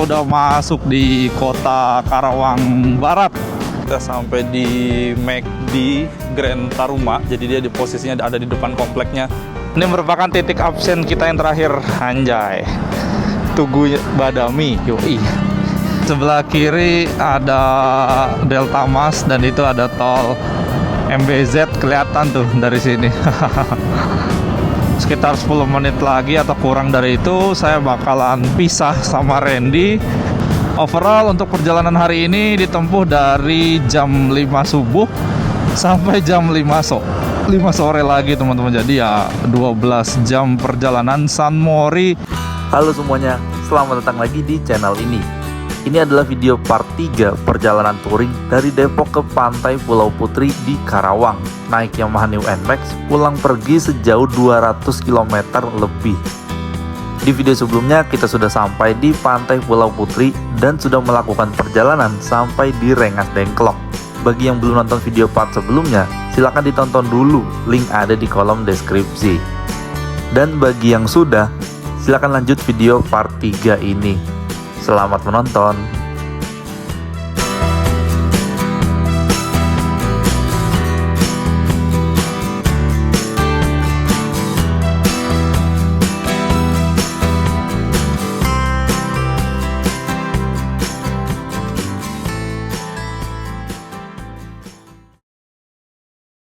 Udah masuk di kota Karawang Barat. Kita sampai di McD Grand Taruma. Jadi dia di posisinya ada di depan kompleknya. Ini merupakan titik absen kita yang terakhir. Anjay, Tugu Badami. Yoi. Sebelah kiri ada Delta Mas dan itu ada tol MBZ, kelihatan tuh dari sini. Sekitar 10 menit lagi atau kurang dari itu saya bakalan pisah sama Randy. Overall untuk perjalanan hari ini ditempuh dari jam 5 subuh sampai jam 5 sore lagi teman-teman. Jadi ya 12 jam perjalanan San Mori. Halo semuanya, selamat datang lagi di channel ini. Ini adalah video part 3 perjalanan touring dari Depok ke pantai Pulau Putri di Karawang. Naik Yamaha New NMAX, pulang pergi sejauh 200 km lebih. Di video sebelumnya kita sudah sampai di pantai Pulau Putri dan sudah melakukan perjalanan sampai di Rengas Dengklok. Bagi yang belum nonton video part sebelumnya, silahkan ditonton dulu, link ada di kolom deskripsi. Dan bagi yang sudah, silahkan lanjut video part 3 ini. Selamat menonton.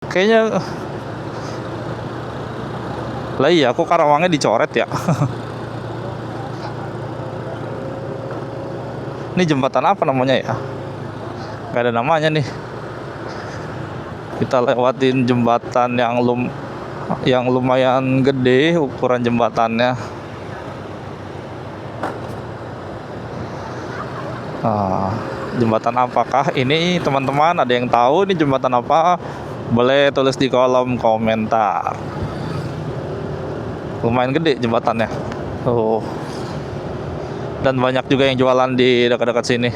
Kayaknya lah iya, aku Karawangnya dicoret ya. Ini jembatan apa namanya ya? Gak ada namanya nih. Kita lewatin jembatan yang lumayan gede ukuran jembatannya. Jembatan apakah ini teman-teman? Ada yang tahu ini jembatan apa? Boleh tulis di kolom komentar. Lumayan gede jembatannya. Dan banyak juga yang jualan di dekat-dekat sini.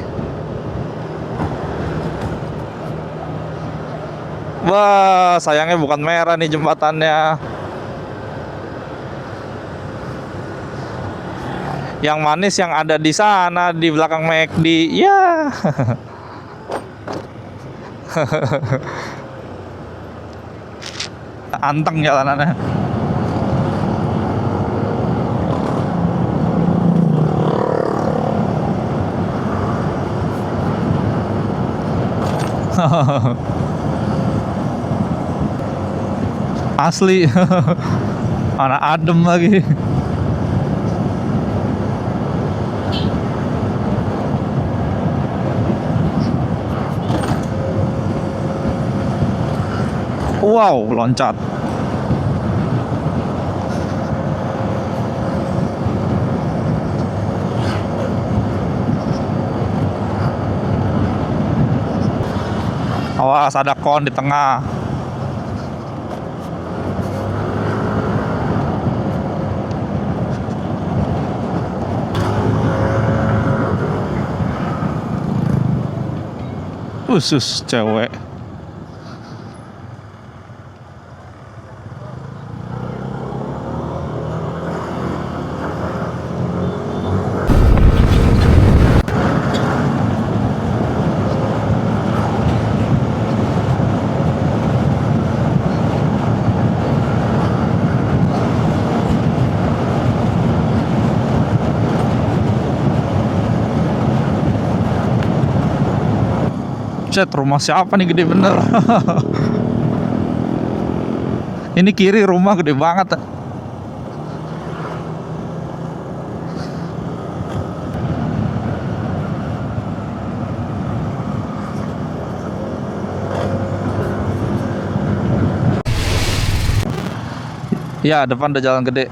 Wah, sayangnya bukan merah nih jembatannya. Yang manis yang ada di sana di belakang McD. Ya. Anteng jalanannya. Asli. Mana adem lagi. Wow, loncat. Awas, ada kon di tengah. Khusus cewek. Rumah siapa nih, gede bener. Ini kiri rumah gede banget. Ya, depan ada jalan gede.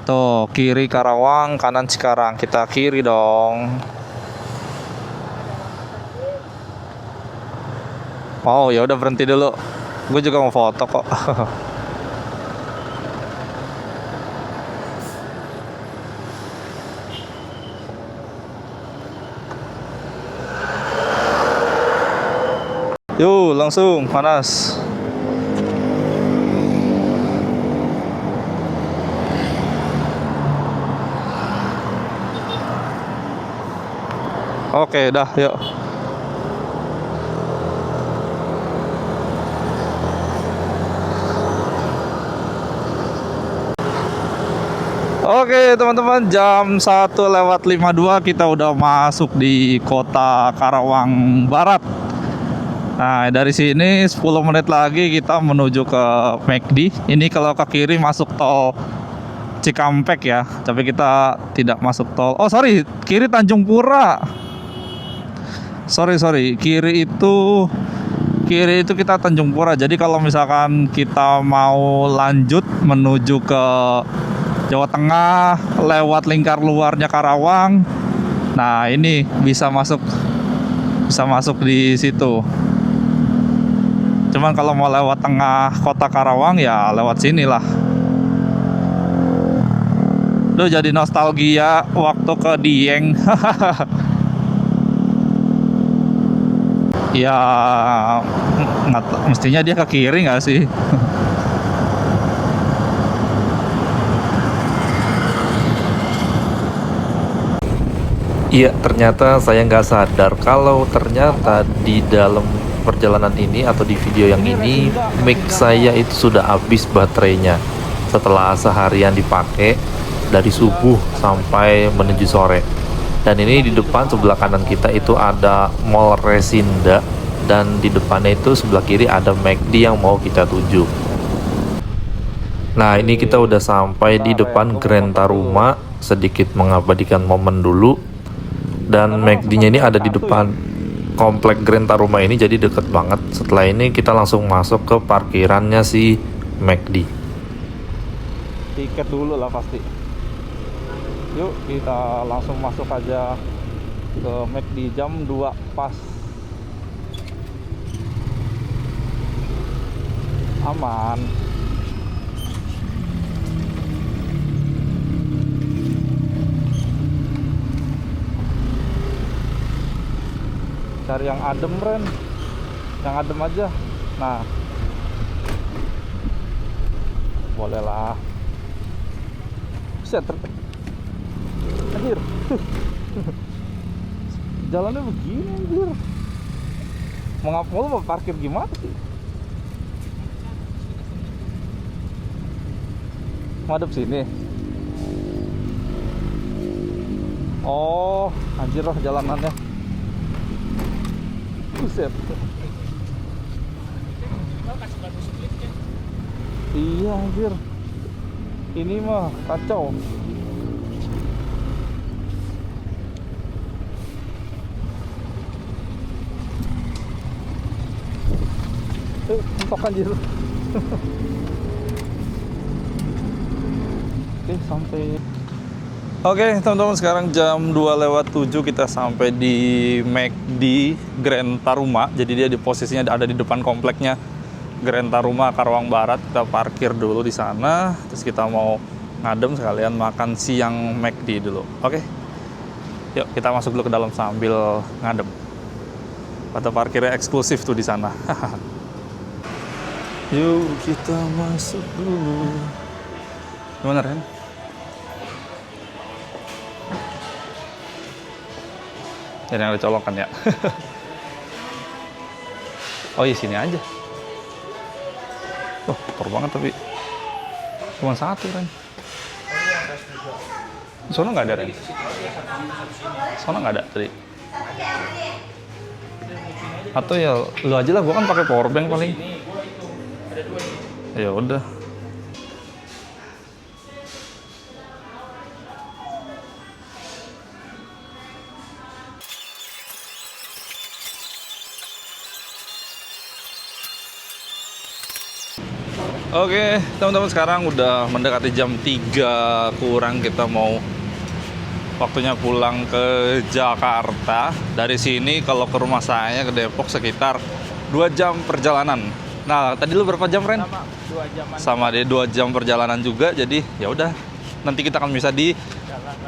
Tuh, kiri Karawang, kanan Cikarang. Kita kiri dong. Oh ya udah, berhenti dulu. Gue juga mau foto kok. Yuk langsung panas. Oke, dah, yuk. Oke teman-teman, jam 1:52 kita udah masuk di kota Karawang Barat. Nah dari sini 10 menit lagi kita menuju ke McD. Ini kalau ke kiri masuk tol Cikampek ya, tapi kita tidak masuk tol. Oh sorry, kiri Tanjung Pura. Sorry, kiri itu kita Tanjung Pura. Jadi kalau misalkan kita mau lanjut menuju ke Jawa Tengah lewat lingkar luarnya Karawang, nah ini bisa masuk di situ. Cuman kalau mau lewat tengah kota Karawang ya lewat sini lah. Duh, jadi nostalgia waktu ke Dieng. Ya mestinya dia ke kiri nggak sih? Iya, ternyata saya nggak sadar kalau ternyata di dalam perjalanan ini atau di video yang ini mic saya itu sudah habis baterainya setelah seharian dipakai dari subuh sampai menuju sore. Dan ini di depan sebelah kanan kita itu ada Mall Resinda, dan di depannya itu sebelah kiri ada McD yang mau kita tuju. Nah ini kita udah sampai di depan Grand Taruma, sedikit mengabadikan momen dulu. Dan McD-nya ini ada di depan komplek Grand Taruma ini, jadi deket banget. Setelah ini kita langsung masuk ke parkirannya si McD. Tiket dulu lah pasti. Yuk kita langsung masuk aja ke McD jam 2 pas. Aman. Cari yang adem, Ren. Yang adem aja. Nah, boleh lah. Set. Anjir. Jalannya begini, anjir. Mau parkir gimana sih? Madep sini. Oh, anjir lah jalanannya. Buset. Iya anjir. Ini mah kacau. Mentok anjir. Oke, sampai. Oke teman-teman, sekarang jam 2:07 kita sampai di McD Grand Taruma. Jadi dia di posisinya ada di depan kompleknya Grand Taruma Karawang Barat. Kita parkir dulu di sana, terus kita mau ngadem sekalian makan siang McD dulu. Oke, yuk kita masuk dulu ke dalam sambil ngadem. Kata parkirnya eksklusif tuh di sana. Yuk kita masuk dulu. Gimana Ren? Jadi yang dicolokan ya. Oh iya sini aja. Oh kotor banget tapi cuma satu Ren. Sono nggak ada Ren? Sono nggak ada tadi. Atau ya lu aja lah, gua kan pakai power bank paling. Ya udah. Oke, teman-teman, sekarang udah mendekati jam 3 kurang, kita mau waktunya pulang ke Jakarta. Dari sini kalau ke rumah saya ke Depok sekitar 2 jam perjalanan. Nah, tadi lu berapa jam, Ren? Sama 2 jam. Sama dia 2 jam perjalanan juga. Jadi ya udah, nanti kita akan bisa di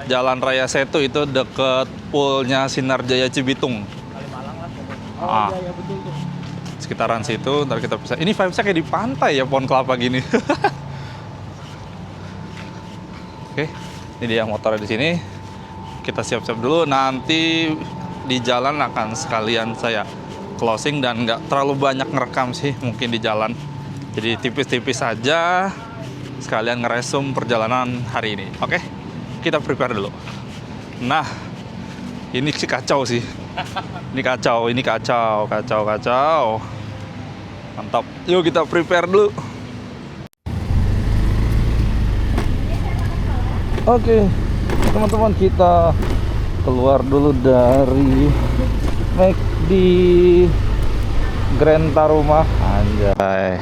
Jalan Raya Setu, itu deket poolnya Sinar Jaya Cibitung. Kalimalang lah pokoknya. Ah. Iya betul tuh. Sekitaran situ, ntar kita bisa. Ini vibes-nya kayak di pantai ya, pohon kelapa gini. Oke, ini dia motornya di sini. Kita siap-siap dulu. Nanti di jalan akan sekalian saya closing dan nggak terlalu banyak ngerekam sih mungkin di jalan. Jadi tipis-tipis saja sekalian ngeresum perjalanan hari ini. Oke, kita prepare dulu. Nah, ini sih kacau sih. Ini kacau. Mantap. Yuk kita prepare dulu. Oke, teman-teman, kita keluar dulu dari McD Grand Taruma. Anjay.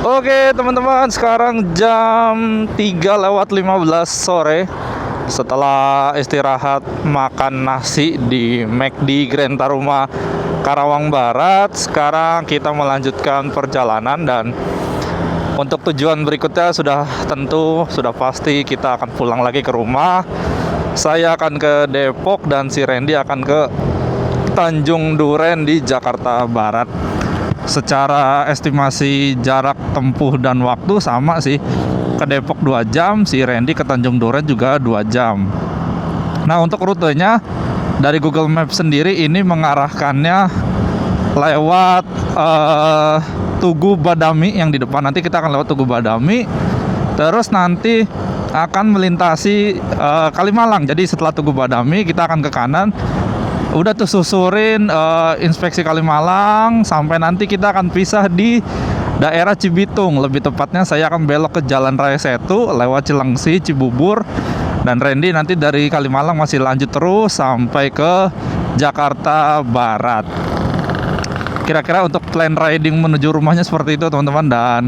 Oke teman-teman, sekarang jam 3:15 sore. Setelah istirahat makan nasi di McD Grand Taruma Karawang Barat, sekarang kita melanjutkan perjalanan dan untuk tujuan berikutnya sudah pasti kita akan pulang lagi ke rumah. Saya akan ke Depok dan si Randy akan ke Tanjung Duren di Jakarta Barat. Secara estimasi jarak tempuh dan waktu sama sih. Ke Depok 2 jam, si Randy ke Tanjung Duren juga 2 jam. Nah, untuk rutenya dari Google Maps sendiri ini mengarahkannya lewat Tugu Badami yang di depan. Nanti kita akan lewat Tugu Badami, terus nanti akan melintasi Kalimalang. Jadi setelah Tugu Badami kita akan ke kanan. Udah tuh susurin inspeksi Kalimalang sampai nanti kita akan pisah di daerah Cibitung. Lebih tepatnya saya akan belok ke Jalan Raya Setu lewat Cilengsi, Cibubur, dan Randy nanti dari Kalimalang masih lanjut terus sampai ke Jakarta Barat. Kira-kira untuk plan riding menuju rumahnya seperti itu teman-teman. Dan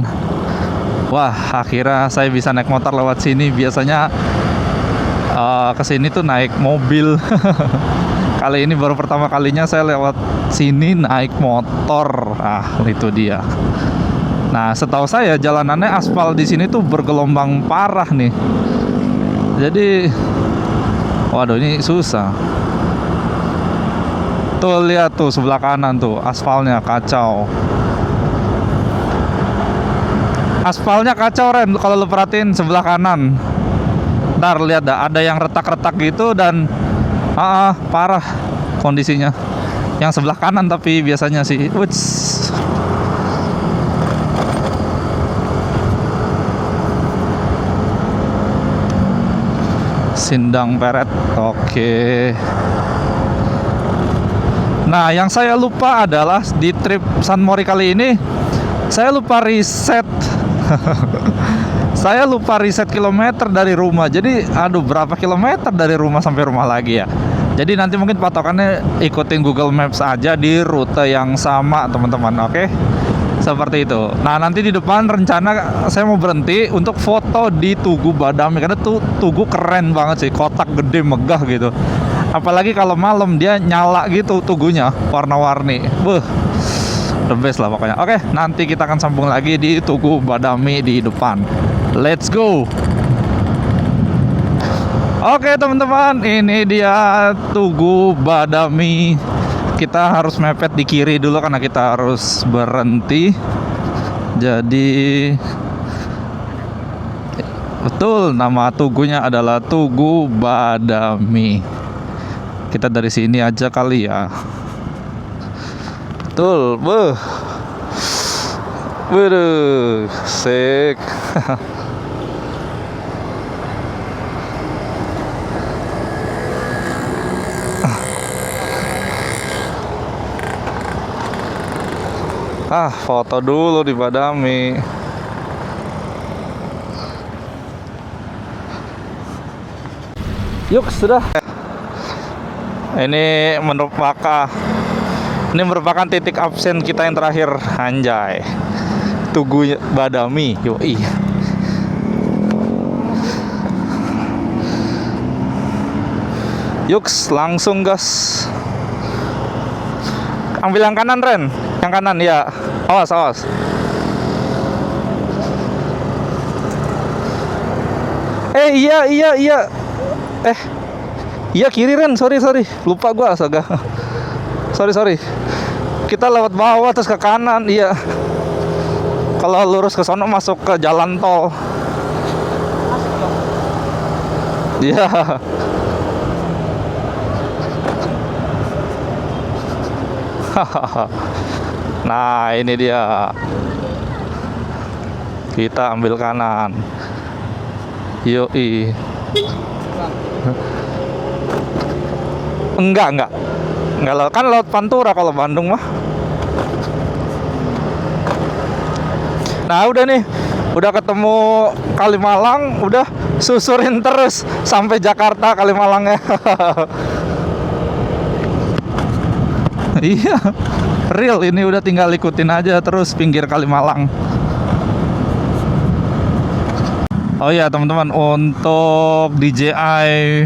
wah, akhirnya saya bisa naik motor lewat sini. Biasanya kesini tuh naik mobil. Kali ini baru pertama kalinya saya lewat sini naik motor. Ah, itu dia. Nah, setahu saya jalanannya aspal di sini tuh bergelombang parah nih. Jadi, waduh, ini susah. Tuh lihat tuh sebelah kanan tuh aspalnya kacau. Aspalnya kacau, Ren, kalau lu perhatiin sebelah kanan. Ntar lihat dah, ada yang retak-retak gitu dan parah kondisinya. Yang sebelah kanan tapi biasanya sih. Uts. Sindang Peret. Oke. Nah, yang saya lupa adalah di trip San Mori kali ini saya lupa riset. Saya lupa riset kilometer dari rumah. Jadi, aduh, berapa kilometer dari rumah sampai rumah lagi ya. Jadi nanti mungkin patokannya ikutin Google Maps aja di rute yang sama, teman-teman. Oke? Seperti itu. Nah, nanti di depan rencana saya mau berhenti untuk foto di Tugu Badami karena tuh Tugu keren banget sih, kotak gede megah gitu. Apalagi kalau malam dia nyala gitu tugunya, warna-warni. The best lah pokoknya. Oke, nanti kita akan sambung lagi di Tugu Badami di depan. Let's go. Oke teman-teman, ini dia Tugu Badami. Kita harus mepet di kiri dulu karena kita harus berhenti. Jadi betul, nama tugunya adalah Tugu Badami. Kita dari sini aja kali ya. Betul, waduh, sek. Foto dulu di Badami. Yuk, sudah. Ini merupakan titik absen kita yang terakhir. Anjay. Tugu Badami. Yoi. Yuk, langsung gas. Ambil yang kanan, Ren. Yang kanan ya. Awas. Iya. Iya kiri, Ren. Sorry. Lupa gua astaga. Sorry. Kita lewat bawah terus ke kanan. Iya. Kalau lurus ke sono masuk ke jalan tol. Iya. Nah, ini dia. Kita ambil kanan. Yoi. Enggak. Enggak, kan lewat Pantura kalau Bandung mah. Nah, udah nih. Udah ketemu Kalimalang, udah susurin terus sampai Jakarta Kalimalangnya. Iya. Real, ini udah tinggal ikutin aja terus pinggir Kalimalang. Oh iya teman-teman, untuk DJI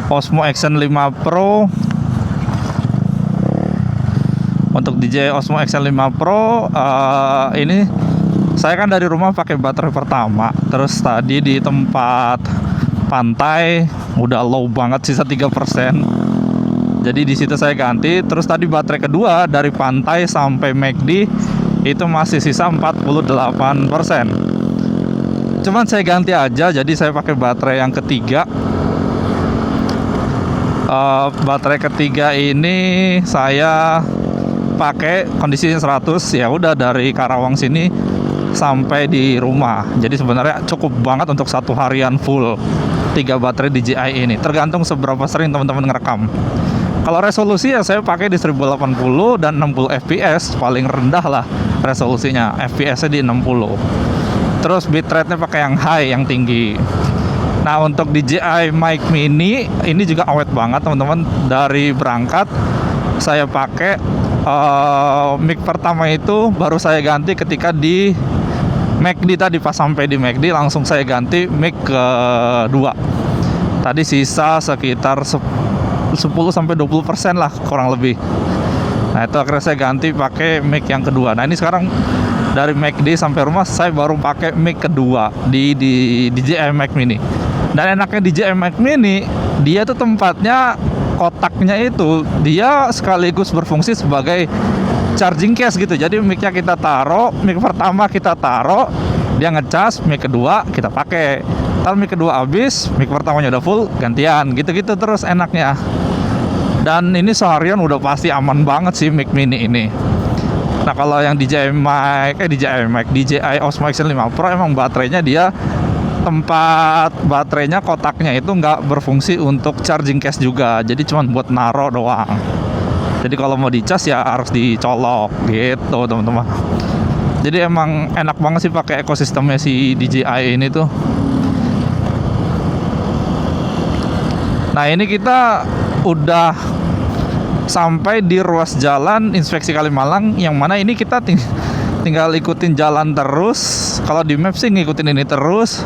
Osmo Action 5 Pro, untuk DJI Osmo Action 5 Pro ini saya kan dari rumah pakai baterai pertama. Terus tadi di tempat pantai udah low banget, sisa 3%. Jadi di situ saya ganti. Terus tadi baterai kedua dari pantai sampai McD itu masih sisa 48%. Cuman saya ganti aja, jadi saya pakai baterai yang ketiga. Baterai ketiga ini saya pakai kondisinya 100. Ya udah dari Karawang sini sampai di rumah. Jadi sebenarnya cukup banget untuk satu harian full 3 baterai DJI ini. Tergantung seberapa sering teman-teman ngerekam. Kalau resolusi ya saya pakai di 1080 dan 60 fps, paling rendah lah resolusinya. FPS-nya di 60. Terus bitrate-nya pakai yang high, yang tinggi. Nah, untuk DJI Mic Mini ini juga awet banget teman-teman. Dari berangkat saya pakai mic pertama itu baru saya ganti ketika di McD tadi. Pas sampai di McD langsung saya ganti mic kedua. Tadi sisa sekitar 10-20% lah kurang lebih. Nah, itu akhirnya saya ganti pakai mic yang kedua. Nah, ini sekarang dari McD sampai rumah saya baru pakai mic kedua di DJI Mic Mini. Dan enaknya DJI Mic Mini, dia tuh tempatnya, kotaknya itu dia sekaligus berfungsi sebagai charging case gitu. Jadi mic-nya kita taruh, mic pertama kita taruh, dia ngecas, mic kedua kita pakai. Kalau mic kedua habis, mic pertamanya udah full, gantian. Gitu-gitu terus enaknya. Dan ini seharian udah pasti aman banget sih mic mini ini. Nah, kalau yang DJI Osmo Action 5 Pro emang baterainya dia, tempat baterainya kotaknya itu nggak berfungsi untuk charging case juga. Jadi cuma buat naro doang. Jadi kalau mau dicas ya harus dicolok gitu teman-teman. Jadi emang enak banget sih pakai ekosistemnya si DJI ini tuh. Nah, ini kita udah sampai di ruas jalan inspeksi Kalimalang, yang mana ini kita tinggal ikutin jalan terus. Kalau di map sih ngikutin ini terus,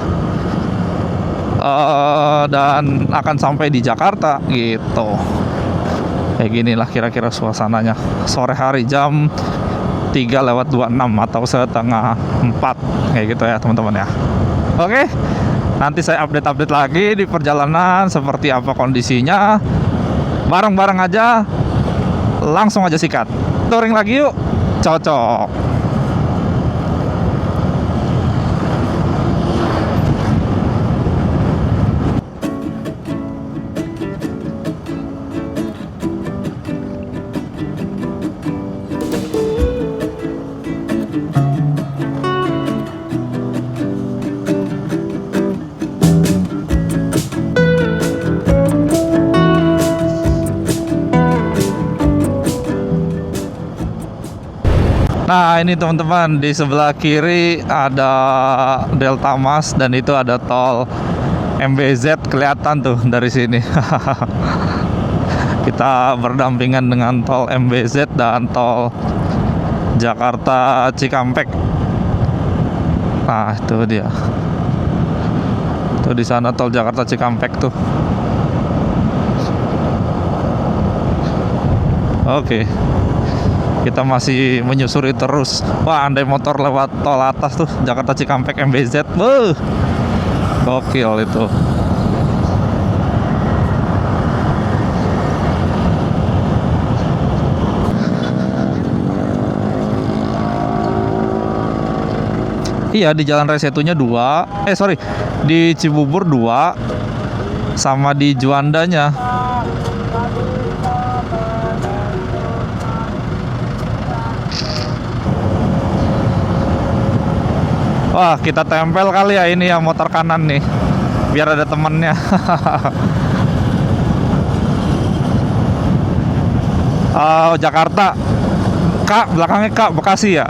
dan akan sampai di Jakarta gitu. Kayak gini lah kira-kira suasananya sore hari jam 3:26 atau setengah 4 kayak gitu ya teman-teman ya. Oke, nanti saya update lagi di perjalanan seperti apa kondisinya. Bareng-bareng aja, langsung aja sikat. Touring lagi yuk, cocok. Nah, ini teman-teman, di sebelah kiri ada Delta Mas dan itu ada tol MBZ, kelihatan tuh dari sini. Kita berdampingan dengan tol MBZ dan tol Jakarta Cikampek. Nah, itu dia. Tuh di sana tol Jakarta Cikampek tuh. Oke. Kita masih menyusuri terus. Wah, andai motor lewat tol atas tuh Jakarta Cikampek MBZ. Gokil itu. Iya, di Jalan Raya Setunya 2. Sorry, di Cibubur 2, sama di Juandanya. Wah, kita tempel kali ya ini ya motor kanan nih, biar ada temennya. Jakarta, Kak, belakangnya Kak, Bekasi ya.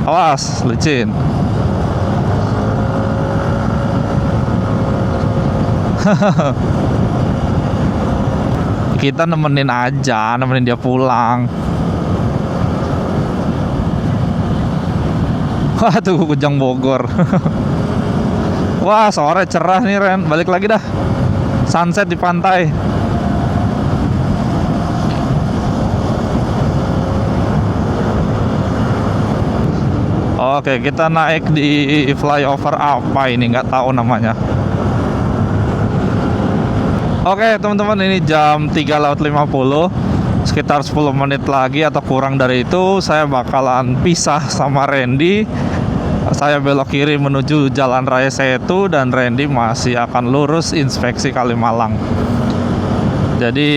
Awas, licin. Kita nemenin aja, nemenin dia pulang. Wah, tuh Kujang Bogor. Wah, sore cerah nih Ren. Balik lagi dah. Sunset di pantai. Oke, kita naik di flyover apa ini, nggak tahu namanya. Oke teman-teman, ini jam 3:50. Sekitar 10 menit lagi atau kurang dari itu, saya bakalan pisah sama Randy. Saya belok kiri menuju Jalan Raya Setu, dan Randy masih akan lurus inspeksi Kalimalang. Jadi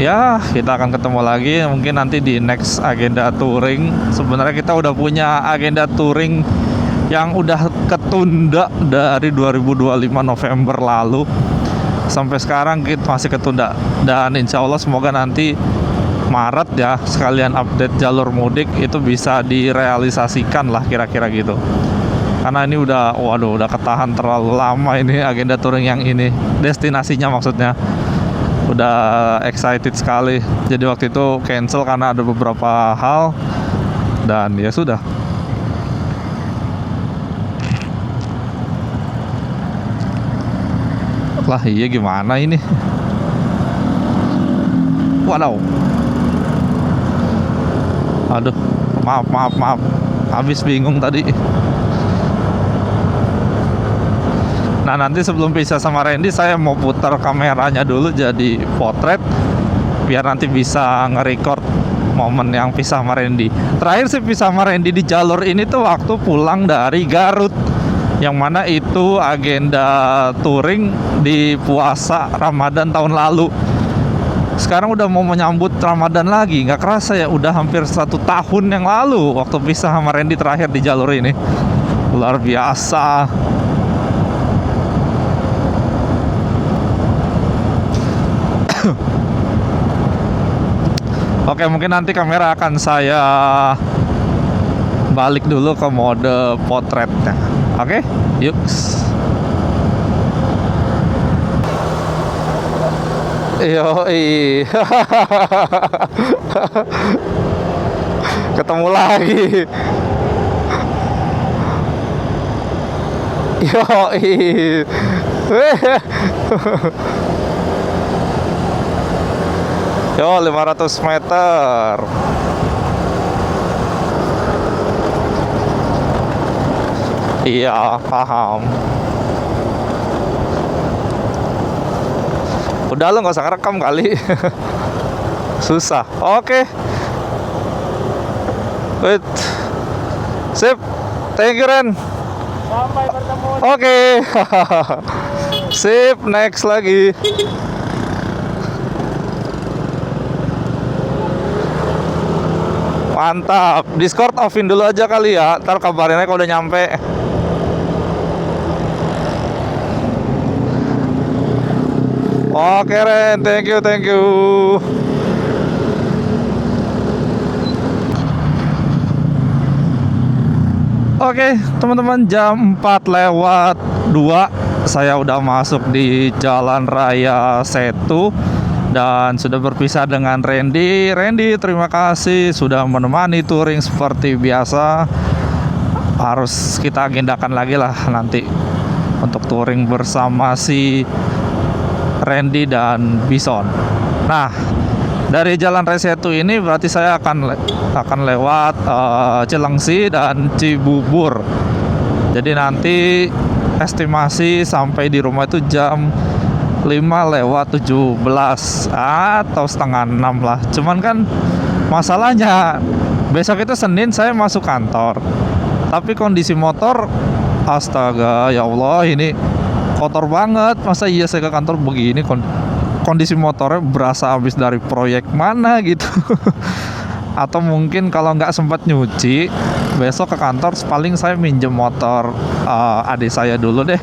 ya, kita akan ketemu lagi mungkin nanti di next agenda touring. Sebenarnya kita udah punya agenda touring yang udah ketunda dari 2025 November lalu sampai sekarang, kita masih ketunda. Dan insya Allah semoga nanti Maret ya, sekalian update jalur mudik itu bisa direalisasikan lah, kira-kira gitu. Karena ini udah ketahan terlalu lama ini agenda touring yang ini, destinasinya maksudnya. Udah excited sekali. Jadi waktu itu cancel karena ada beberapa hal, dan ya sudah. Lah iya, gimana ini? Waduh. Aduh, maaf. Habis bingung tadi. Nah, nanti sebelum pisah sama Randy, saya mau putar kameranya dulu jadi potret, biar nanti bisa nge-record momen yang pisah sama Randy. Terakhir sih pisah sama Randy di jalur ini tuh waktu pulang dari Garut, yang mana itu agenda touring di puasa Ramadan tahun lalu. Sekarang udah mau menyambut Ramadan lagi, nggak kerasa ya, udah hampir 1 tahun yang lalu waktu pisah sama Randy terakhir di jalur ini. Luar biasa. Oke, mungkin nanti kamera akan saya balik dulu ke mode potretnya. Oke, yuk. Yoi. Ketemu lagi. Yoi. Yo, 500 meter. Iya, paham. Udah, lo nggak usah ngerekam kali. Susah. Oke. Wait. Sip. Thank you, Ren. Sampai bertemu. Oke. Sip, next lagi. Mantap. Discord offin dulu aja kali ya. Ntar kabarin aja kalau udah nyampe. Oke Ren, thank you. Oke teman-teman, jam 4:02 saya udah masuk di Jalan Raya Setu dan sudah berpisah dengan Randy. Randy, terima kasih sudah menemani touring seperti biasa. Harus kita agendakan lagi lah nanti untuk touring bersama si Randy dan Bison. Nah, dari Jalan Raya Setu ini berarti saya akan lewat Cilengsi dan Cibubur. Jadi nanti estimasi sampai di rumah itu jam 5:17 atau setengah 6 lah. Cuman kan masalahnya Besok itu Senin saya masuk kantor. Tapi kondisi motor, astaga, ya Allah, ini kotor banget. Masa iya saya ke kantor begini, kondisi motornya berasa habis dari proyek mana gitu. Atau mungkin kalau nggak sempat nyuci, besok ke kantor paling saya minjem motor adik saya dulu deh.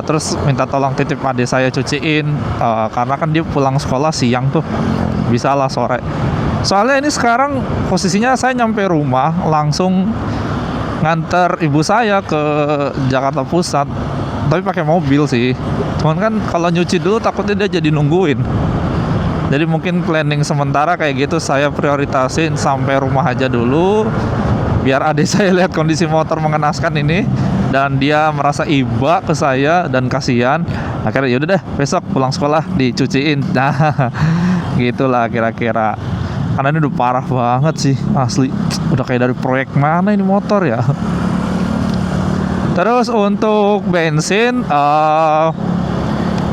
Terus minta tolong titip adik saya cuciin, karena kan dia pulang sekolah siang tuh, bisa lah sore. Soalnya ini sekarang posisinya saya nyampe rumah langsung nganter ibu saya ke Jakarta Pusat, tapi pakai mobil sih. Cuman kan kalau nyuci dulu takutnya dia jadi nungguin. Jadi mungkin planning sementara kayak gitu, saya prioritasin sampai rumah aja dulu, biar adik saya lihat kondisi motor mengenaskan ini dan dia merasa iba ke saya dan kasihan. Akhirnya yaudah deh, besok pulang sekolah dicuciin. Nah, gitulah kira-kira. Karena ini udah parah banget sih, asli. Udah kayak dari proyek mana ini motor ya. Terus untuk bensin,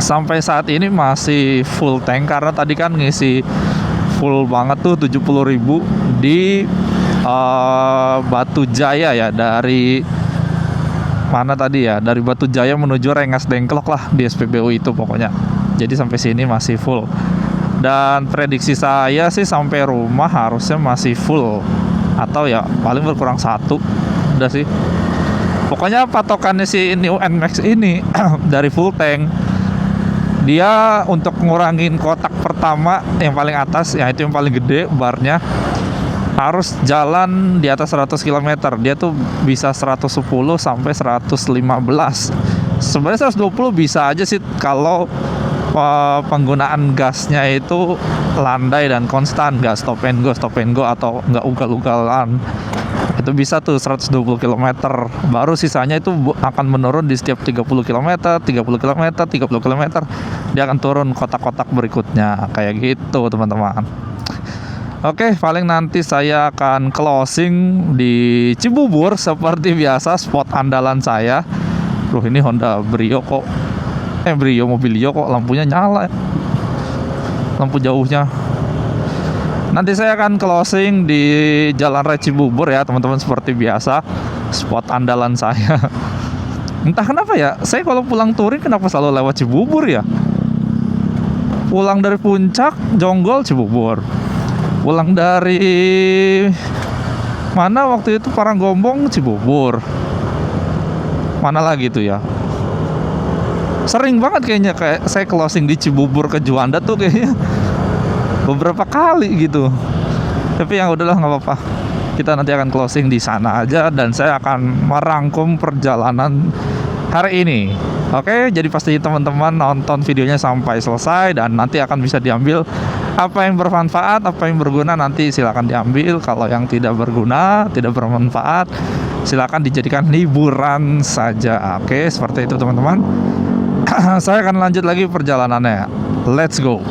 sampai saat ini masih full tank, karena tadi kan ngisi full banget tuh 70.000 di Batu Jaya ya, dari mana tadi ya, dari Batu Jaya menuju Rengas Dengklok lah, di SPBU itu pokoknya. Jadi sampai sini masih full. Dan prediksi saya sih sampai rumah harusnya masih full, atau ya paling berkurang 1. Udah sih. Pokoknya patokannya si New NMAX ini dari full tank, dia untuk ngurangin kotak pertama yang paling atas, ya itu yang paling gede barnya, harus jalan di atas 100 km. Dia tuh bisa 110 sampai 115. Sebenarnya 120 bisa aja sih kalau penggunaan gasnya itu landai dan konstan, nggak stop and go atau nggak ugal-ugalan. Itu bisa tuh 120 km. Baru sisanya itu akan menurun di setiap 30 km, 30 km, 30 km. Dia akan turun kotak-kotak berikutnya. Kayak gitu teman-teman. Oke, paling nanti saya akan closing di Cibubur seperti biasa, spot andalan saya. Ini Honda Brio kok, Brio Mobilio kok lampunya nyala, lampu jauhnya. Nanti saya akan closing di Jalan Raya Cibubur ya teman-teman, seperti biasa, spot andalan saya. Entah kenapa ya, saya kalau pulang touring kenapa selalu lewat Cibubur ya. Pulang dari Puncak, Jonggol, Cibubur. Pulang dari mana waktu itu, Paranggombong, Cibubur. Mana lagi tuh ya, sering banget kayaknya kayak saya closing di Cibubur ke Juanda tuh kayaknya beberapa kali gitu. Tapi yang udahlah, nggak apa-apa, kita nanti akan closing di sana aja dan saya akan merangkum perjalanan hari ini. Oke, jadi pasti teman-teman nonton videonya sampai selesai dan nanti akan bisa diambil apa yang bermanfaat, apa yang berguna, nanti silakan diambil. Kalau yang tidak berguna, tidak bermanfaat, silakan dijadikan hiburan saja. Oke, seperti itu teman-teman. Saya akan lanjut lagi perjalanannya. Let's go.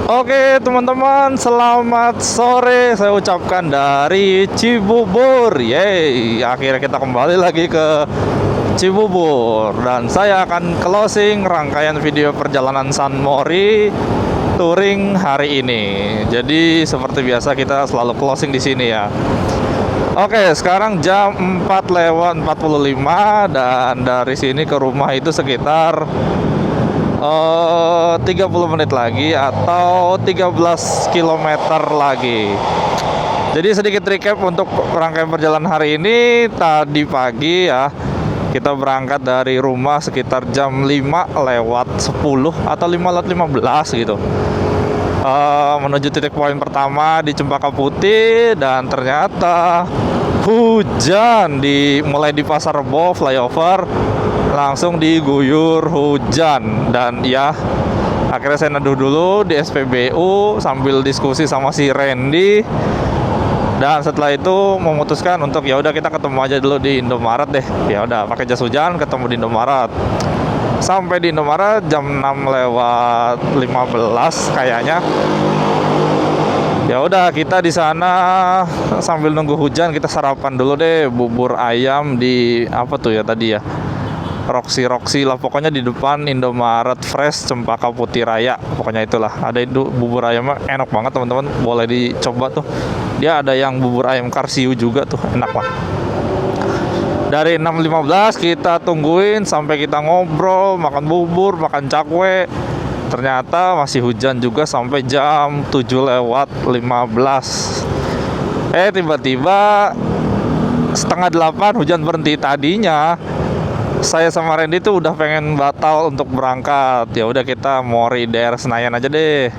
Oke teman-teman, selamat sore saya ucapkan dari Cibubur. Yeay, akhirnya kita kembali lagi ke Cibubur dan saya akan closing rangkaian video perjalanan San Mori touring hari ini. Jadi seperti biasa kita selalu closing di sini ya. Oke, sekarang jam 4:45 dan dari sini ke rumah itu sekitar 30 menit lagi atau 13 km lagi. Jadi sedikit recap untuk rangkaian perjalanan hari ini. Tadi pagi ya, kita berangkat dari rumah sekitar jam 5:10 atau 5:15 gitu. Menuju titik poin pertama di Cempaka Putih, dan ternyata hujan mulai di Pasar Rebo flyover langsung diguyur hujan. Dan ya akhirnya saya neduh dulu di SPBU sambil diskusi sama si Randy, dan setelah itu memutuskan untuk ya udah kita ketemu aja dulu di Indomaret deh. Ya udah pakai jas hujan ketemu di Indomaret. Sampai di Indomaret jam 6:15 kayaknya. Ya udah kita di sana sambil nunggu hujan kita sarapan dulu deh, bubur ayam di apa tuh ya tadi ya, Roxy lah pokoknya, di depan Indomaret Fresh Cempaka Putih Raya. Pokoknya itulah, ada itu bubur ayamnya enak banget teman-teman, boleh dicoba tuh. Dia ada yang bubur ayam karsiu juga tuh, enak lah. Dari 6:15 kita tungguin sampai kita ngobrol, makan bubur, makan cakwe. Ternyata masih hujan juga sampai jam 7:15. Tiba-tiba setengah 8 hujan berhenti. Tadinya saya sama Randy tuh udah pengen batal untuk berangkat. Ya udah kita mau di daerah Senayan aja deh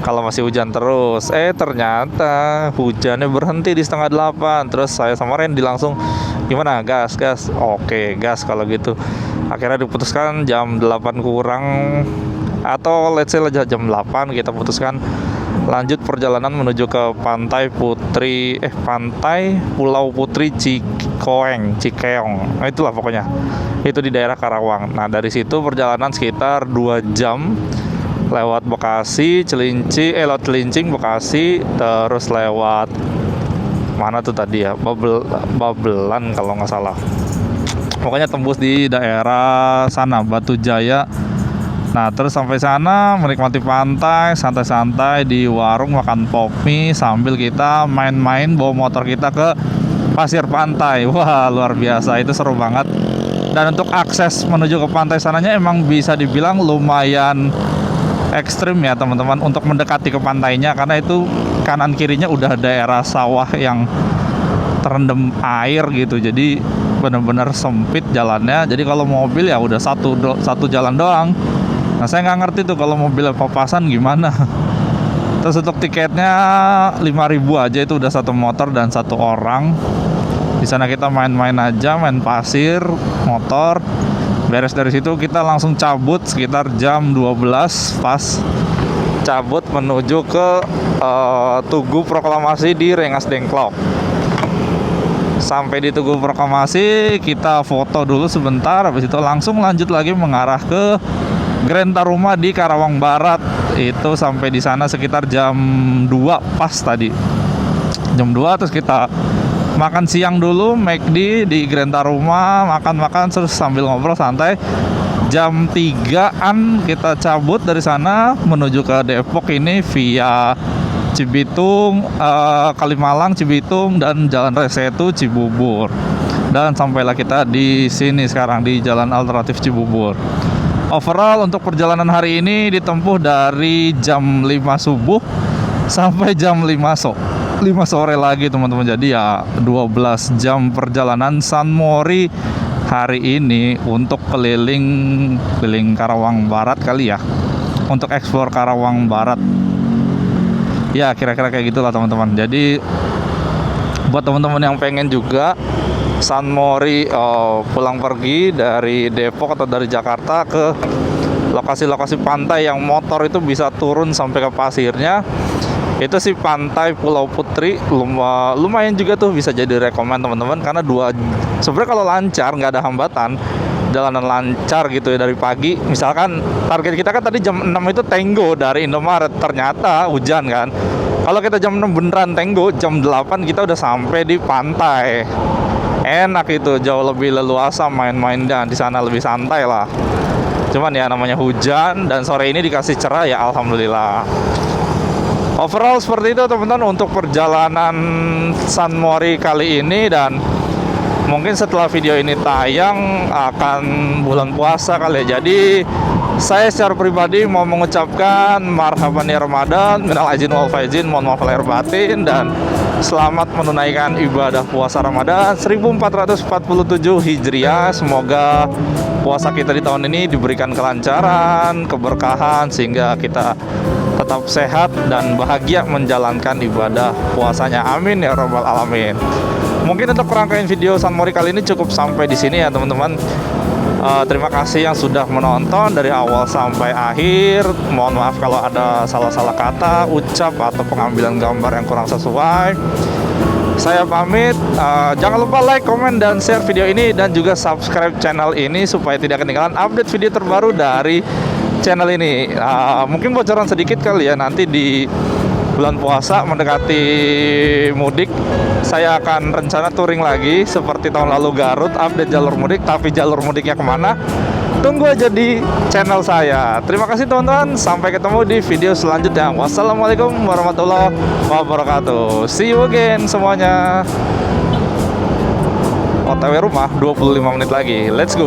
kalau masih hujan terus. Ternyata hujannya berhenti di setengah 8. Terus saya sama Randy langsung, gimana, gas? Oke, gas kalau gitu. Akhirnya diputuskan jam 8 kurang, atau let's say aja jam 8 kita putuskan lanjut perjalanan menuju ke Pantai Pulau Putri Cikeong. Nah, itulah pokoknya. Itu di daerah Karawang. Nah, dari situ perjalanan sekitar 2 jam lewat Bekasi, lewat Cilincing, Bekasi, terus lewat mana tuh tadi ya, Babelan kalau nggak salah. Pokoknya tembus di daerah sana, Batu Jaya. Nah, terus sampai sana menikmati pantai, santai-santai di warung, makan pop mie sambil kita main-main bawa motor kita ke pasir pantai. Wah, luar biasa, itu seru banget. Dan untuk akses menuju ke pantai sananya emang bisa dibilang lumayan ekstrim ya teman-teman untuk mendekati ke pantainya, karena itu kanan kirinya udah daerah sawah yang terendam air gitu. Jadi benar-benar sempit jalannya. Jadi kalau mobil ya udah satu jalan doang. Nah, saya nggak ngerti tuh kalau mobil papasan gimana. Terus untuk tiketnya 5.000 aja, itu udah satu motor dan satu orang. Di sana kita main-main aja, main pasir, motor. Beres dari situ kita langsung cabut sekitar jam 12 pas cabut menuju ke Tugu Proklamasi di Rengas Dengklok. Sampai di Tugu Proklamasi kita foto dulu sebentar, habis itu langsung lanjut lagi mengarah ke Grand Taruma di Karawang Barat. Itu sampai di sana sekitar jam 2 pas tadi. Jam 2 terus kita makan siang dulu McD di Grand Taruma, makan-makan terus sambil ngobrol santai. Jam 3-an kita cabut dari sana menuju ke Depok ini via Cibitung, Kalimalang, Cibitung, dan Jalan Resetu Cibubur. Dan sampailah kita di sini sekarang di Jalan Alternatif Cibubur. Overall untuk perjalanan hari ini ditempuh dari jam 5 subuh sampai jam 5 sore lagi teman-teman. Jadi ya 12 jam perjalanan San Mori hari ini untuk keliling Karawang Barat kali ya, untuk eksplor Karawang Barat. Ya kira-kira kayak gitulah teman-teman. Jadi buat teman-teman yang pengen juga San Mori pulang pergi dari Depok atau dari Jakarta ke lokasi-lokasi pantai yang motor itu bisa turun sampai ke pasirnya, itu sih Pantai Pulau Putri lumayan juga tuh, bisa jadi rekomen teman-teman. Karena sebenarnya kalau lancar, nggak ada hambatan, jalanan lancar gitu ya dari pagi. Misalkan target kita kan tadi jam 6 itu Tenggo dari Indomaret, ternyata hujan kan. Kalau kita jam 6 beneran Tenggo, jam 8 kita udah sampai di pantai. Enak itu, jauh lebih leluasa main-mainnya di sana, lebih santai lah. Cuman ya namanya hujan, dan sore ini dikasih cerah ya alhamdulillah. Overall seperti itu teman-teman untuk perjalanan San Mori kali ini, dan mungkin setelah video ini tayang akan bulan puasa kali ya. Jadi saya secara pribadi mau mengucapkan marhaban ya Ramadan, minal aizin wal faizin, mohon maaf lahir batin, dan selamat menunaikan ibadah puasa Ramadan 1447 Hijriah. Semoga puasa kita di tahun ini diberikan kelancaran, keberkahan, sehingga kita tetap sehat dan bahagia menjalankan ibadah puasanya. Amin ya rabbal alamin. Mungkin untuk rangkaian video San Mori kali ini cukup sampai di sini ya teman-teman. Terima kasih yang sudah menonton dari awal sampai akhir. Mohon maaf kalau ada salah-salah kata, ucap, atau pengambilan gambar yang kurang sesuai. Saya pamit. Jangan lupa like, komen, dan share video ini, dan juga subscribe channel ini supaya tidak ketinggalan update video terbaru dari channel ini. Mungkin bocoran sedikit kali ya, nanti di bulan puasa mendekati mudik, saya akan rencana touring lagi seperti tahun lalu Garut, update jalur mudik. Tapi jalur mudiknya kemana? Tunggu aja di channel saya. Terima kasih teman-teman, sampai ketemu di video selanjutnya. Wassalamualaikum warahmatullahi wabarakatuh. See you again semuanya. OTW rumah 25 menit lagi. Let's go.